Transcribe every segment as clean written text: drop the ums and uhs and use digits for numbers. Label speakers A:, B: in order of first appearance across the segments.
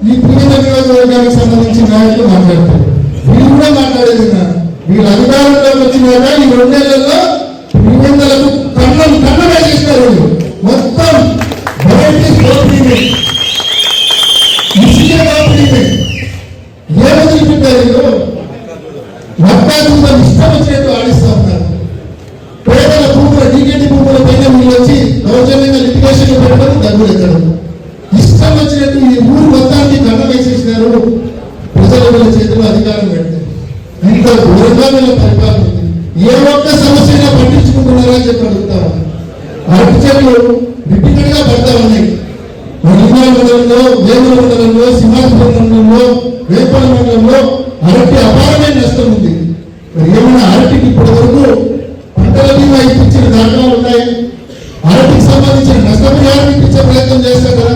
A: ఈ పులివెందుల నియోజకవర్గానికి సంబంధించిన నాయకులు మాట్లాడతారు. వీళ్ళు కూడా మాట్లాడేది వీళ్ళ అధికారంలోకి వచ్చినాక ఈ 2 నెలల్లో పులివెందులకు కన్నం వేసేసినారు. మొత్తం ఏ వదిలిపెట్టారు? మత్తాదుతో ఇష్టం వచ్చినట్టు ఆడిస్తూ ఉన్నారు. పేదల భూముల డీకేటీ భూముల పైన వీళ్ళు వచ్చి దౌర్జన్యంగా లిటిగేషన్ పెట్టడం, డబ్బులు ఎక్కడం, ఇష్టం వచ్చినట్టు ఈ ఊరు మొత్తానికి కన్నం వేసేసినారు. ప్రజల వీళ్ళ చేతిలో అధికారం పెడితే ఇంత ఘోరంగా వీళ్ళ పరిపాలన ఉంది. ఏ ఒక్క సమస్యగా పట్టించుకుంటున్నారా అని చెప్పి అడుగుతారు. అరటి చెట్లు రిపీటెడ్గా పడతా ఉన్నాయి. నిర్మల్ మండలంలో, వేముల మండలంలో, సింహాద్రి మండలంలో, వేపల మండలంలో అరటి అపారమైన నష్టం ఉంది. మరి ఏమైనా అరటికి ఇప్పటి వరకు పంటల బీమా ఇప్పించిన దాఖలాలు ఉన్నాయి? అరటికి సంబంధించిన నష్టపరిహారం ఇప్పించే ప్రయత్నం చేస్తారు కదా.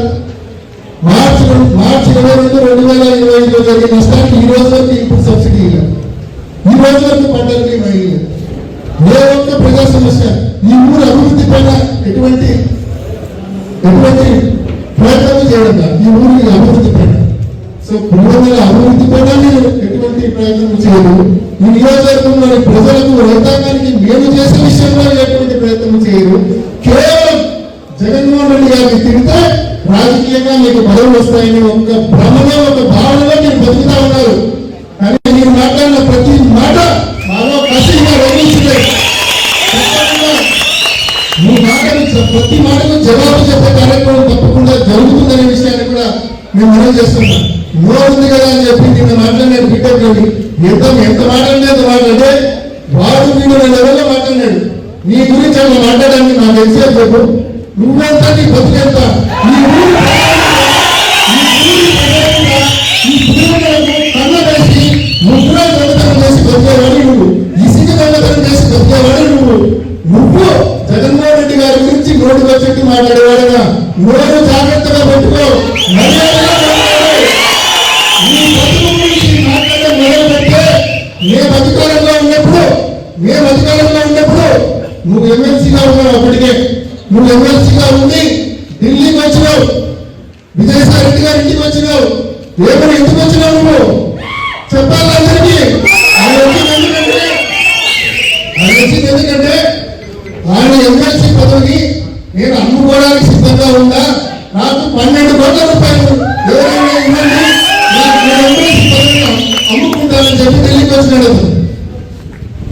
A: మార్చి 22, 2025లో జరిగిన నష్టానికి ఈ రోజు వరకు ఇన్పుట్ సబ్సిడీ లేదు. ఈ రోజు వరకు పంటల బీమా లేదు. ఏ ఒక్క ప్రజా సమస్య ఈ ఊరు అభివృద్ధి పైన ఎటువంటి ప్రయత్నం చేయడం ఈ ఊరి అభివృద్ధి పైన. సో పులివెందుల అభివృద్ధి పైన మీరు ఎటువంటి ప్రయత్నం చేయరు. ఈ నియోజకవర్గంలోని ప్రజలకు, రైతాంగానికి మేము చేసే విషయంలో ఎటువంటి ప్రయత్నం చేయరు. కేవలం జగన్మోహన్ రెడ్డి గారిని తిరిగితే రాజకీయంగా మీకు పదవులు వస్తాయని ఒక భ్రమలో, ఒక భావనలో మీరు బతుకుతా ఉన్నారు. కానీ మీరు మాట్లాడిన ప్రతి మాట మాలో కసిగా రగిలించే, మీ మాటలు ప్రతి మాటకు జవాబు చెప్పే కార్యక్రమం తప్పకుండా జరుగుతుందనే విషయాన్ని కూడా మేము మనం చేస్తున్నాం. నోరు ఉంది కదా అని చెప్పి నిన్న మాట్లాడినాడు బిడ్డకి ఎంత మాట్లాడితే మాట్లాడే వాడు వీడు లెవెల్లో మాట్లాడినాడు. నీ గురించి అలా మాట్లాడడానికి నాకు తెలిసే చెప్పు. నువ్వెంత, నీ బతుకెంత, నీ ఊరు కన్న వేసి ముగ్గురు దొంగతనం చేసి బతికేవాడు నువ్వు, ఇసుక దొంగతనం చేసి బతికేవాడు నువ్వు జగన్మోహన్ రెడ్డి గారి గురించి నోటు వచ్చి మాట్లాడేవాడుగా. నోరు జాగ్రత్తగా పెట్టుకో. మాట్లాడడం మొదలు పెడితే మేము అధికారంలో ఉన్నప్పుడు నువ్వు ఎమ్మెల్సీగా ఉన్నావు. అప్పటికే నువ్వు ఎమ్మెల్సీగా ఉండి ఢిల్లీకి వచ్చినావు, విజయసాయి రెడ్డి గారి ఇంటికి వచ్చినావు. ఏమైనా ఎందుకు వచ్చినావు నువ్వు చెప్పాలి అందరికీ. ఆయన వచ్చింది ఎందుకంటే ఆయన ఎమ్మెల్సీ పదవిని నేను అమ్ముకోవడానికి సిద్ధంగా ఉందా, నాకు 12 కోట్ల రూపాయలు ఎవరైనా ఇవ్వండి, ఎమ్మెల్సీ పదవిని అమ్ముకుంటానని చెప్పి ఢిల్లీకి వచ్చినాడు.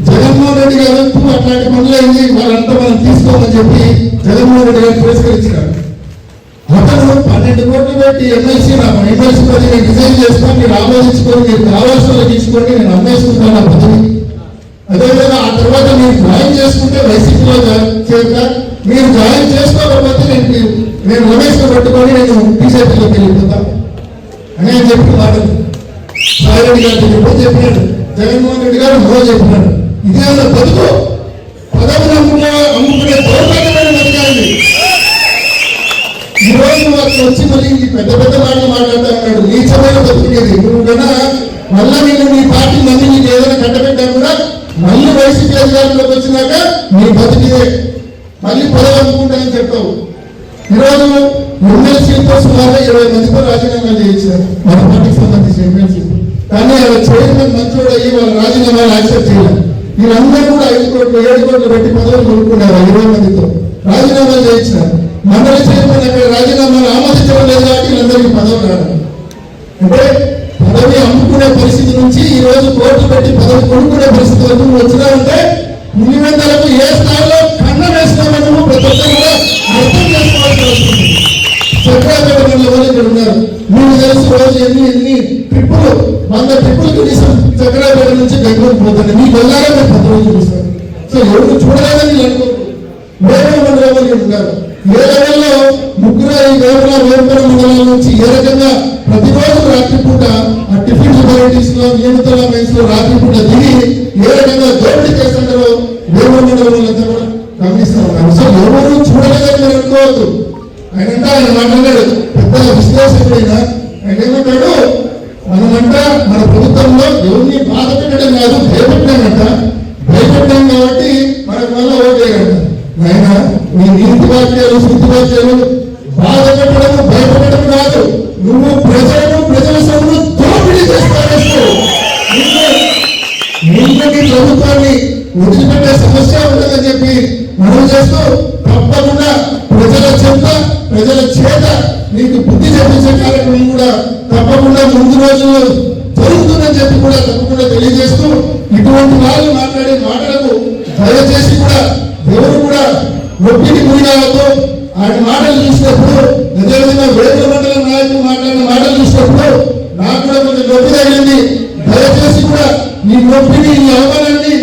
A: జగన్మోహన్ రెడ్డి గారు అట్లాంటి పనులు అయింది, వాళ్ళంతా మనం తీసుకోమని చెప్పి జగన్మోహన్ రెడ్డి గారు తిరస్కరించినారు. అతను 12 కోట్లు పెట్టి ఎమ్మెల్సీ పదవి డిజైన్ చేసుకొని మీరు ఆలోచించుకొని మీరు కావాల్సిన తీసుకోండి, నేను అమ్మేసుకుంటాను ఆ పదవి. అదేవిధంగా ఆ తర్వాత మీరు జాయిన్ చేసుకుంటే వైసీపీలో చేరుక, మీరు జాయిన్ చేసుకోకపోతే నేను రమేష్ను పట్టుకొని నేను బీజేపీలోకి వెళ్ళిపోతాను అని చెప్పి మాటలు సాయిరెడ్డి గారు చెప్పినాడు. జగన్మోహన్ రెడ్డి గారు మరో చెప్పినాడు. ఇదే బతుకు పదవులు అమ్ముకునే దౌర్భాగ్యమైన బతకాలి. ఈ రోజు అతను వచ్చి మళ్ళీ పెద్ద మాటలు మాట్లాడుతూ ఉన్నాడు. నీచమైన బతుకునేది నువ్వు కన్నా మళ్ళీ నేను నీ పార్టీ మంది నీకు ఏదైనా కట్టబెట్టా కూడా మళ్ళీ వైసీపీ అధికారంలోకి వచ్చినాక నీ బతికిదే మళ్ళీ పదవి అమ్ముకుంటానని చెప్తావు. ఈరోజు ఎమ్మెల్సీలతో సుమారుగా 20 మందితో రాజీనామా చేయించారు మన పార్టీకి సంబంధించిన ఎమ్మెల్సీ. కానీ అలా చైర్మన్ మంచోడు అయ్యి వాళ్ళ రాజీనామాలు యాక్సెప్ట్ చేయాలి. వీళ్ళందరూ కూడా 5 కోట్లు 7 కోట్లు పెట్టి పదవులు కొనుక్కున్నారు. 20 మందితో రాజీనామాలు చేయించినారు. మండలి చైర్మన్ అక్కడ రాజీనామాలు ఆమోదించడం లేదు కాబట్టి వీళ్ళందరికీ పదవులు రావడం. అంటే పదవి అమ్ముకునే పరిస్థితి నుంచి ఈ రోజు కోర్టు పెట్టి పదవి కొనుక్కునే పరిస్థితి వరకు వచ్చినా ఉంటే పులివెందులకు ఏ స్థాయిలో కన్నం వేసినామని నువ్వు ప్రతి ఒక్కరు కూడా అర్థం చేసుకోవాల్సి వస్తుంది. చక్రాపేట మండలంలో ఇక్కడ ఉన్నారు. మీకు తెలిసి రోజు ఎన్ని ట్రిప్పులు 100 ట్రిప్పులు కనీసం చక్రాపేట నుంచి బెంగళూరు పోతుంది. మీకు వెళ్ళాగా మీరు 10 రోజులు చూస్తారు. సో ఎవరు చూడలేదని అనుకోరు. వేరే మండలంలో ఉన్నారు. ఏ లెవెల్లో ముగ్గురు ఈ వేపల మండలం నుంచి ఏ రకంగా ప్రతిరోజు రాత్రిపూట ఆ టిఫిన్ లెబొరేటరీస్ లో నియమితుల మెన్స్ లో రాత్రిపూట దిగి ఏ రకంగా దోపిడీ చేస్తుంటారో వేరే మండలంలో కూడా గమనిస్తూ ఉన్నారు. సో ఎవరు చూడలేదని మీరు అనుకోవద్దు. ఆయన మాట్లాడాడు పెద్ద విశ్లేషకుడైనా. ఆయన ఏమంటాడు, మనమంట మన ప్రభుత్వంలో ఎవరిని బాధ పెట్టడం కాదు భయపెట్టామంట. భయపెట్టాం కాబట్టి మనకు వల్ల ఓటేయగంట. ఆయన నీ నీతి వాక్యాలు శుద్ధి వాక్యాలు బాధ పెట్టడం భయపెట్టడం కాదు. నువ్వు ప్రజలను ప్రజల సొమ్మును దోపిడీ చేస్తారు. ముందుకి ప్రభుత్వాన్ని వదిలిపెట్టే సమస్య ఉండదని చెప్పి మనం చేస్తూ తప్పకుండా ప్రజల చెంత ప్రజల చేత నీకు బుద్ధి చెప్పించే కార్యక్రమం కూడా తప్పకుండా ముందు రోజుల్లో జరుగుతుందని చెప్పి కూడా తప్పకుండా తెలియజేస్తూ ఇటువంటి వాళ్ళు మాట్లాడే మాటలకు దయచేసి కూడా ఎవరు కూడా ఒప్పిడి గురి కావద్దు. ఆయన మాటలు చూసినప్పుడు అదేవిధంగా వేదిక మండలం నాయకులు మాట్లాడిన మాటలు చూసినప్పుడు నాకు కూడా కొంచెం నొప్పి తగిలింది. దయచేసి కూడా ఈ నొప్పిని ఈ అవమానాన్ని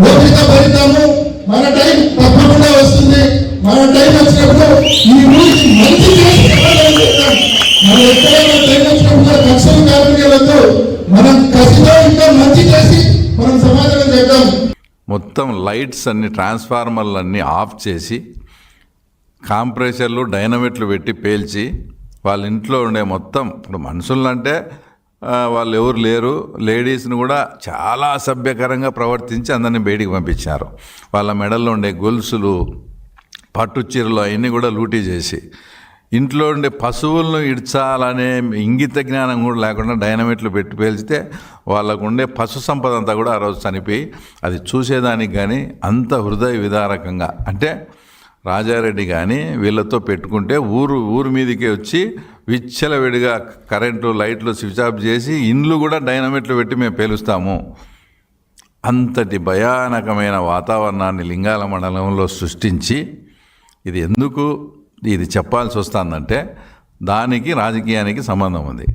A: ఓపిక భరిద్దాము. మన టైం తప్పకుండా వస్తుంది. మన టైం వచ్చినప్పుడు ఈ ఊరికి మంచి చేసి మనం ఎక్కడైనా టైం వచ్చినప్పుడు కక్షలు కార్మికులతో మనం కసితో ఇంకా మంచి చేసి మనం సమాధానం చేద్దాం.
B: మొత్తం లైట్స్ అన్ని ట్రాన్స్ఫార్మర్లు అన్నీ ఆఫ్ చేసి కాంప్రెషర్లు డైనమిట్లు పెట్టి పేల్చి వాళ్ళ ఇంట్లో ఉండే మొత్తం ఇప్పుడు మనుషులంటే వాళ్ళు ఎవరు లేరు, లేడీస్ని కూడా చాలా అసభ్యకరంగా ప్రవర్తించి అందరినీ బయటికి పంపించారు. వాళ్ళ మెడల్లో ఉండే గొలుసులు పట్టు చీరలు అవన్నీ కూడా లూటీ చేసి ఇంట్లో ఉండే పశువులను ఇడ్చాలనే ఇంగిత జ్ఞానం కూడా లేకుండా డైనమిట్లు పెట్టి పేల్చితే వాళ్ళకు ఉండే పశు సంపద అంతా కూడా ఆ రోజు చనిపోయి అది చూసేదానికి కానీ అంత హృదయ విదారకంగా అంటే రాజారెడ్డి కానీ వీళ్ళతో పెట్టుకుంటే ఊరు మీదకి వచ్చి విచ్చలవిడిగా కరెంటు లైట్లు స్విచ్ ఆఫ్ చేసి ఇండ్లు కూడా డైనమిట్లు పెట్టి మేము పేలుస్తాము. అంతటి భయానకమైన వాతావరణాన్ని లింగాల మండలంలో సృష్టించి ఇది చెప్పాల్సి వస్తుందంటే దానికి రాజకీయానికి సంబంధం ఉంది.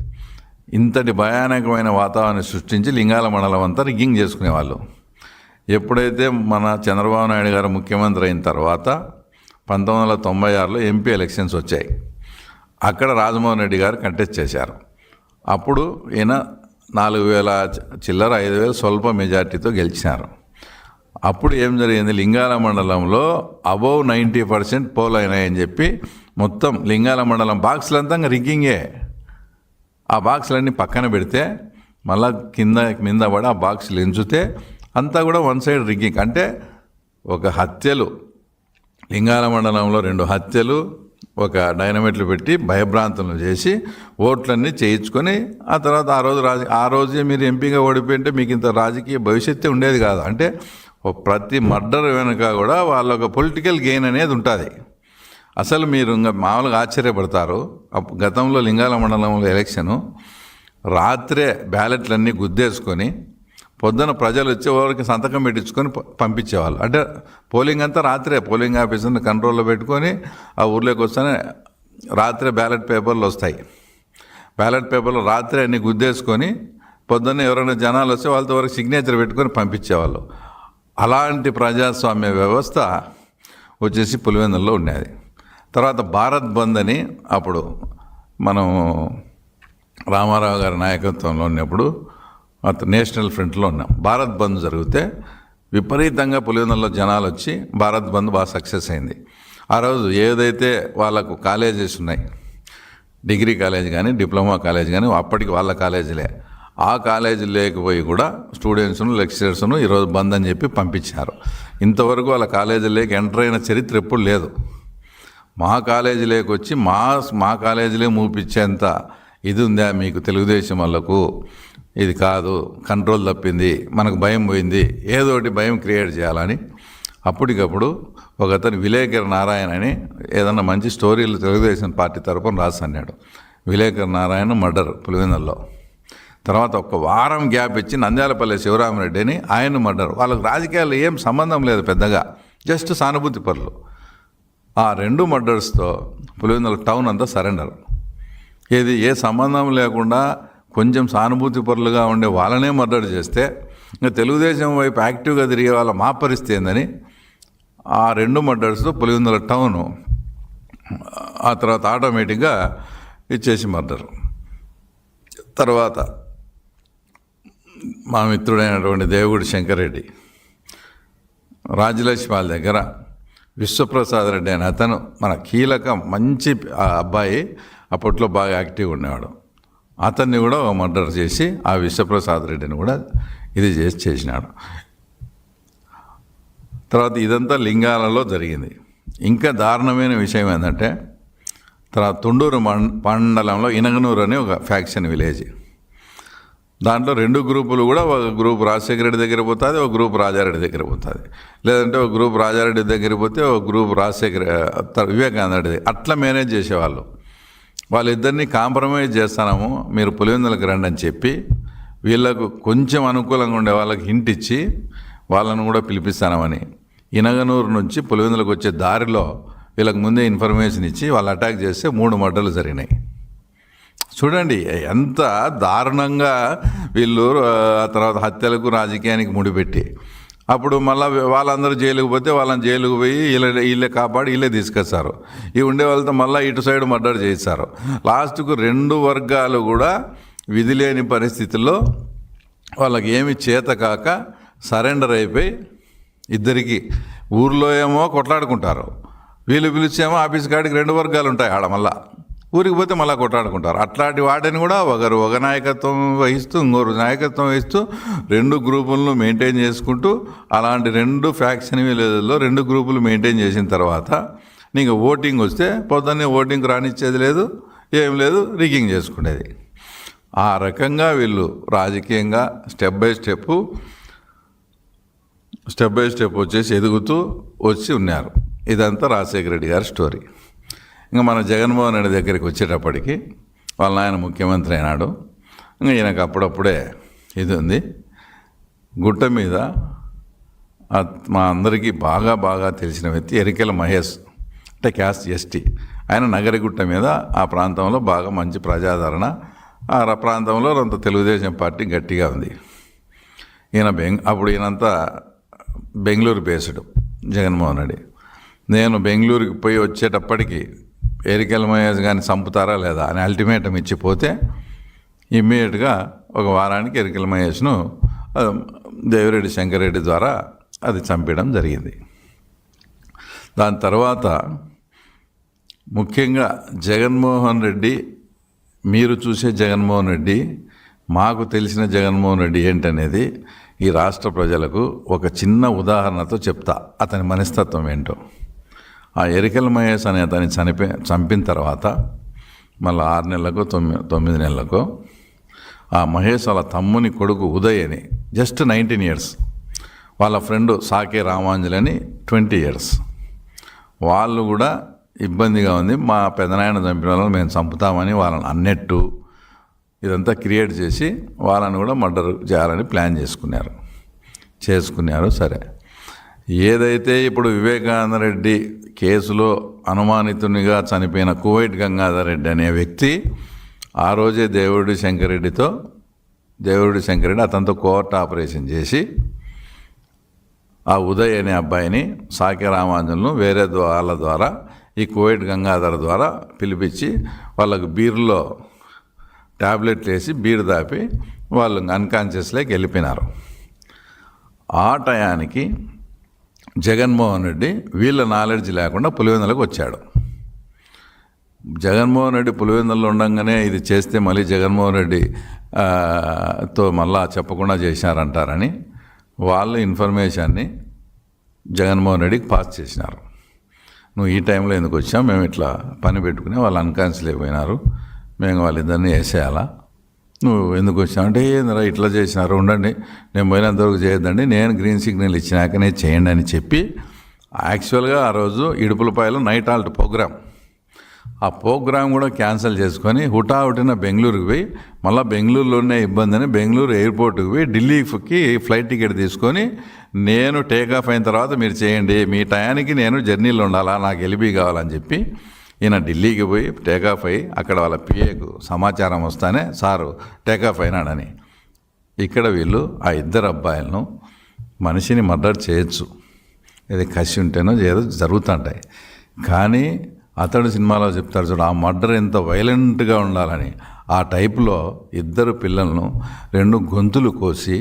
B: ఇంతటి భయానకమైన వాతావరణాన్ని సృష్టించి లింగాల మండలం అంతా రిగ్గింగ్ చేసుకునేవాళ్ళు. ఎప్పుడైతే మన చంద్రబాబు నాయుడు గారు ముఖ్యమంత్రి అయిన తర్వాత 1996లో ఎంపీ ఎలక్షన్స్ వచ్చాయి. అక్కడ రాజమోహన్ రెడ్డి గారు కంటెస్ట్ చేశారు. అప్పుడు ఈయన 4,000 చిల్లర 5,000 స్వల్ప మెజార్టీతో గెలిచినారు. అప్పుడు ఏం జరిగింది, లింగాల మండలంలో అబౌవ్ 90% పోల్ అయినాయని చెప్పి మొత్తం లింగాల మండలం బాక్సులంతా రిగ్గింగే. ఆ బాక్సులన్నీ పక్కన పెడితే మళ్ళా కింద పడి ఆ బాక్సులు ఎంచితే అంతా కూడా వన్ సైడ్ రిగ్గింగ్. అంటే ఒక హత్యలు లింగాల మండలంలో 2 హత్యలు ఒక డైనమిట్లు పెట్టి భయభ్రాంతులను చేసి ఓట్లన్నీ చేయించుకొని ఆ తర్వాత ఆ రోజే మీరు ఎంపీగా ఓడిపోయింటే మీకు ఇంత రాజకీయ భవిష్యత్తు ఉండేది కాదు. అంటే ప్రతి మర్డర్ వెనుక కూడా వాళ్ళ ఒక పొలిటికల్ గెయిన్ అనేది ఉంటుంది. అసలు మీరు ఇంకా మామూలుగా ఆశ్చర్యపడతారు. గతంలో లింగాల మండలంలో ఎలక్షను రాత్రే బ్యాలెట్లన్నీ గుద్దేసుకొని పొద్దున ప్రజలు వచ్చే వారికి సంతకం పెట్టించుకొని పంపించేవాళ్ళు. అంటే పోలింగ్ అంతా రాత్రే పోలింగ్ ఆఫీసర్ని కంట్రోల్లో పెట్టుకొని ఆ ఊర్లోకి వస్తేనే రాత్రే బ్యాలెట్ పేపర్లు వస్తాయి. బ్యాలెట్ పేపర్లు రాత్రే అన్ని గుద్దేసుకొని పొద్దున్న ఎవరైనా జనాలు వస్తే వాళ్ళతో వరకు సిగ్నేచర్ పెట్టుకొని పంపించేవాళ్ళు. అలాంటి ప్రజాస్వామ్య వ్యవస్థ వచ్చేసి పులివెందుల్లో ఉండేది. తర్వాత భారత్ బంద్ అని అప్పుడు మనం రామారావు గారి నాయకత్వంలో ఉన్నప్పుడు నేషనల్ ఫ్రంట్లో ఉన్నాం. భారత్ బంద్ జరిగితే విపరీతంగా పులివెందుల్లో జనాలు వచ్చి భారత్ బంద్ బాగా సక్సెస్ అయింది. ఆ రోజు ఏదైతే వాళ్ళకు కాలేజెస్ ఉన్నాయి, డిగ్రీ కాలేజ్ కానీ డిప్లొమా కాలేజ్ కానీ అప్పటికి వాళ్ళ కాలేజీలే, ఆ కాలేజీ లేకపోయి కూడా స్టూడెంట్స్ను లెక్చరర్స్ను ఈరోజు బంద్ అని చెప్పి పంపించారు. ఇంతవరకు వాళ్ళ కాలేజీలోకి ఎంటర్ అయిన చరిత్ర ఎప్పుడు లేదు. మా కాలేజీలోకి వచ్చి మా కాలేజీలే మూపించేంత ఇది ఉందా మీకు తెలుగుదేశం వాళ్ళకు? ఇది కాదు, కంట్రోల్ తప్పింది, మనకు భయం పోయింది, ఏదోటి భయం క్రియేట్ చేయాలని అప్పటికప్పుడు ఒకతను విలేకర్ నారాయణ అని ఏదన్నా మంచి స్టోరీలు తెలుగుదేశం పార్టీ తరపున రాసన్నాడు. విలేకర్ నారాయణ మర్డర్ పులివెందుల్లో. తర్వాత ఒక వారం గ్యాప్ ఇచ్చి నంద్యాలపల్లి శివరామరెడ్డి అని ఆయన మర్డర్. వాళ్ళకు రాజకీయాలు ఏం సంబంధం లేదు పెద్దగా, జస్ట్ సానుభూతి పరులు. ఆ 2 మర్డర్స్తో పులివెందుల టౌన్ అంతా సరెండర్. ఏ సంబంధం లేకుండా కొంచెం సానుభూతి పరులుగా ఉండే వాళ్ళనే మర్డర్ చేస్తే ఇంకా తెలుగుదేశం వైపు యాక్టివ్గా తిరిగే వాళ్ళ మా పరిస్థితి ఏందని ఆ 2 మర్డర్స్తో పులివెందుల టౌను ఆ తర్వాత ఆటోమేటిక్గా ఇచ్చేసి మర్డర్. తర్వాత మా మిత్రుడైనటువంటి దేవుడి శంకరెడ్డి రాజలక్ష్మి వాళ్ళ దగ్గర విశ్వప్రసాద్ రెడ్డి అనే అతను మన కీలక మంచి అబ్బాయి, అప్పట్లో బాగా యాక్టివ్గా ఉండేవాడు. అతన్ని కూడా మర్డర్ చేసి ఆ విశ్వప్రసాద్ రెడ్డిని కూడా ఇది చేసినాడు. తర్వాత ఇదంతా లింగాలలో జరిగింది. ఇంకా దారుణమైన విషయం ఏంటంటే తర్వాత తుండూరు మండలంలో ఇనగనూరు అనే ఒక ఫ్యాక్షన్ విలేజ్. దాంట్లో 2 గ్రూపులు కూడా, ఒక గ్రూప్ రాజశేఖర రెడ్డి దగ్గర పోతుంది, ఒక గ్రూప్ రాజారెడ్డి దగ్గర పోతుంది. లేదంటే ఒక గ్రూప్ రాజారెడ్డి దగ్గర పోతే ఒక గ్రూప్ వివేకానంద రెడ్డి దగ్గర, అట్లా మేనేజ్ చేసేవాళ్ళు. వాళ్ళిద్దరినీ కాంప్రమైజ్ చేస్తాము, మీరు పులివెందులకు రండి అని చెప్పి వీళ్ళకు కొంచెం అనుకూలంగా ఉండే వాళ్ళకి హింట్ ఇచ్చి వాళ్ళను కూడా పిలిపిస్తామని ఇనగనూరు నుంచి పులివెందులకు వచ్చే దారిలో వీళ్ళకి ముందే ఇన్ఫర్మేషన్ ఇచ్చి వాళ్ళు అటాక్ చేస్తే 3 మర్డర్లు జరిగినాయి. చూడండి ఎంత దారుణంగా వీళ్ళు ఆ తర్వాత హత్యలకు రాజకీయానికి ముడిపెట్టి, అప్పుడు మళ్ళీ వాళ్ళందరూ జైలుకు పోతే వాళ్ళని జైలుకు పోయి వీళ్ళే కాపాడి వీళ్ళే తీసుకొస్తారు. ఈ ఉండే వాళ్ళతో మళ్ళీ ఇటు సైడ్ మర్డర్ చేస్తారు. లాస్ట్కు 2 వర్గాలు కూడా విధి లేని పరిస్థితుల్లో వాళ్ళకి ఏమి చేత కాక సరెండర్ అయిపోయి ఇద్దరికి ఊర్లో ఏమో కొట్లాడుకుంటారు, వీళ్ళు పిలిచేమో ఆఫీస్ కాడికి 2 వర్గాలు ఉంటాయి ఆడ, మళ్ళా ఊరికి పోతే మళ్ళీ కొట్లాడుకుంటారు. అట్లాంటి వాటిని కూడా ఒక నాయకత్వం వహిస్తూ ఇంకొక నాయకత్వం వహిస్తూ 2 గ్రూపులను మెయింటైన్ చేసుకుంటూ, అలాంటి 2 ఫ్యాక్షన్ విలేజ్లో 2 గ్రూపులు మెయింటైన్ చేసిన తర్వాత నీకు ఓటింగ్ వస్తే పొద్దున్నే ఓటింగ్కి రానిచ్చేది లేదు, ఏం లేదు, రిగ్గింగ్ చేసుకునేది. ఆ రకంగా వీళ్ళు రాజకీయంగా స్టెప్ బై స్టెప్ వచ్చేసి ఎదుగుతూ వచ్చి ఉన్నారు. ఇదంతా రాజశేఖర రెడ్డి గారి స్టోరీ. ఇంకా మన జగన్మోహన్ రెడ్డి దగ్గరికి వచ్చేటప్పటికి వాళ్ళ ఆయన ముఖ్యమంత్రి అయినాడు. ఇంకా ఈయనకు అప్పుడప్పుడే ఇది ఉంది. గుట్ట మీద మా అందరికీ బాగా తెలిసిన వ్యక్తి ఎరికెల మహేష్, అంటే క్యాస్ట్ ఎస్టీ. ఆయన నగరిగుట్ట మీద ఆ ప్రాంతంలో బాగా మంచి ప్రజాదరణ, ఆ ప్రాంతంలో అంత తెలుగుదేశం పార్టీ గట్టిగా ఉంది. అప్పుడు ఈయనంతా బెంగళూరు బేస్డ్ జగన్మోహన్ రెడ్డి. నేను బెంగళూరుకి పోయి వచ్చేటప్పటికి ఎరికెల మహేష్ కానీ చంపుతారా లేదా అని అల్టిమేటం ఇచ్చిపోతే ఇమ్మీడియట్గా ఒక వారానికి ఎరికెల మహేష్ను దేవిరెడ్డి శంకరెడ్డి ద్వారా అది చంపడం జరిగింది. దాని తర్వాత ముఖ్యంగా జగన్మోహన్ రెడ్డి, మీరు చూసే జగన్మోహన్ రెడ్డి, మాకు తెలిసిన జగన్మోహన్ రెడ్డి ఏంటనేది ఈ రాష్ట్ర ప్రజలకు ఒక చిన్న ఉదాహరణతో చెప్తా, అతని మనస్తత్వం ఏంటో. ఆ ఎరికెల మహేష్ అనే అతన్ని చంపిన తర్వాత మళ్ళీ 6 నెలలకు 9 నెలలకు ఆ మహేష్ వాళ్ళ తమ్ముని కొడుకు ఉదయ్ అని జస్ట్ 19 years, వాళ్ళ ఫ్రెండ్ సాకే రామాంజలి 20 years, వాళ్ళు కూడా ఇబ్బందిగా ఉంది, మా పెదనాయన చంపిన వాళ్ళని మేము చంపుతామని వాళ్ళని అన్నట్టు ఇదంతా క్రియేట్ చేసి వాళ్ళని కూడా మర్డర్ చేయాలని ప్లాన్ చేసుకున్నారు. సరే, ఏదైతే ఇప్పుడు వివేకానంద రెడ్డి కేసులో అనుమానితునిగా చనిపోయిన కువైట్ గంగాధర్ రెడ్డి అనే వ్యక్తి ఆ రోజే దేవిరెడ్డి శంకరెడ్డి అతనితో కోర్టు ఆపరేషన్ చేసి ఆ ఉదయ్ అనే అబ్బాయిని సాకే రామాంజలను వేరే వాళ్ళ ద్వారా ఈ కువైట్ గంగాధర్ ద్వారా పిలిపించి వాళ్ళకు బీర్లో ట్యాబ్లెట్లు వేసి బీరు దాపి వాళ్ళు అన్కాన్షియస్లోకి వెళ్ళిపోయినారు. ఆ టయానికి జగన్మోహన్ రెడ్డి వీళ్ళ నాలెడ్జ్ లేకుండా పులివెందులకు వచ్చాడు. జగన్మోహన్ రెడ్డి పులివెందుల్లో ఉండగానే ఇది చేస్తే మళ్ళీ జగన్మోహన్ రెడ్డి తో మళ్ళా చెప్పకుండా చేశారంటారని వాళ్ళు ఇన్ఫర్మేషన్ని జగన్మోహన్ రెడ్డికి పాస్ చేసినారు. నువ్వు ఈ టైంలో ఎందుకు వచ్చావు, మేము ఇట్లా పని పెట్టుకుని వాళ్ళు అన్కాన్షియస్ అయిపోయినారు, మేము వాళ్ళిద్దరిని వేసేయాలా, నువ్వు ఎందుకు వచ్చావు అంటే ఏందిరా ఇట్లా చేసినారు, ఉండండి నేను పోయినంతవరకు చేయొద్దండి, నేను గ్రీన్ సిగ్నల్ ఇచ్చినాకనే చేయండి అని చెప్పి యాక్చువల్గా ఆ రోజు ఇడుపులపాయలో నైట్ హాల్ట్ ప్రోగ్రామ్, ఆ ప్రోగ్రామ్ కూడా క్యాన్సిల్ చేసుకొని హుటాహుటిన బెంగళూరుకి పోయి మళ్ళీ బెంగళూరులోనే ఇబ్బంది అని బెంగళూరు ఎయిర్పోర్ట్కి పోయి ఢిల్లీకి ఫ్లైట్ టికెట్ తీసుకొని నేను టేకాఫ్ అయిన తర్వాత మీరు చేయండి, మీ టయానికి నేను జర్నీలో ఉండాలా, నాకు ఎలిబీ కావాలని చెప్పి ఈయన ఢిల్లీకి పోయి టేకాఫ్ అయ్యి అక్కడ వాళ్ళ పిఏకు సమాచారం వస్తానే సారు టేకాఫ్ అయినాడని. ఇక్కడ వీళ్ళు ఆ 2 అబ్బాయిలను మనిషిని మర్డర్ చేయొచ్చు, ఇది కసి ఉంటేనో ఏదో జరుగుతుంటాయి, కానీ అతడు సినిమాలో చెప్తారు చూడు, ఆ మర్డర్ ఎంత వైలెంట్గా ఉండాలని. ఆ టైపులో 2 పిల్లలను 2 గొంతులు కోసి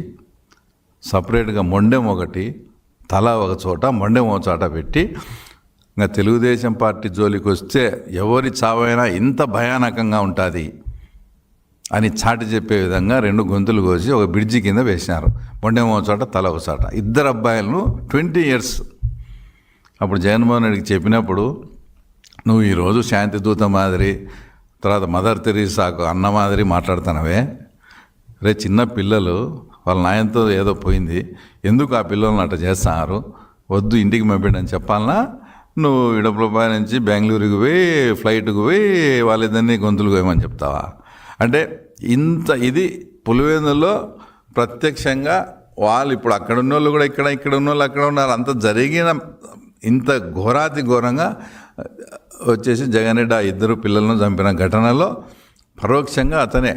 B: సపరేట్గా మొండెం ఒకటి, తల ఒక చోట, మొండెం ఒక చోట పెట్టి, ఇంకా తెలుగుదేశం పార్టీ జోలికి వస్తే ఎవరి చావైనా ఇంత భయానకంగా ఉంటుంది అని చాటి చెప్పే విధంగా 2 గొంతులు కోసి ఒక బ్రిడ్జి కింద వేసినారు. మొండెం ఒక చోట, తల ఒక చోట. 2 అబ్బాయిలను 20 years. అప్పుడు జగన్మోహన్ రెడ్డికి చెప్పినప్పుడు నువ్వు ఈరోజు శాంతిదూత మాదిరి, తర్వాత మదర్ తెరీసాకు అన్న మాదిరి మాట్లాడుతున్నావే. రే చిన్న పిల్లలు వాళ్ళ నాయనతో ఏదో పోయింది, ఎందుకు ఆ పిల్లల్ని అట్లా చేస్తున్నారు, వద్దు ఇంటికి పంపిండి అని చెప్పాలన్నా? నువ్వు ఇడపలపై నుంచి బెంగళూరుకి పోయి ఫ్లైట్కి పోయి వాళ్ళిద్దరినీ గొంతులు పోయమని చెప్తావా? అంటే ఇంత ఇది పులివెందుల్లో ప్రత్యక్షంగా వాళ్ళు ఇప్పుడు అక్కడ ఉన్న వాళ్ళు కూడా ఇక్కడ ఉన్న వాళ్ళు అక్కడ ఉన్నారు. అంత జరిగిన ఇంత ఘోరాతి ఘోరంగా వచ్చేసి జగన్ రెడ్డి ఆ ఇద్దరు పిల్లలను చంపిన ఘటనలో పరోక్షంగా అతనే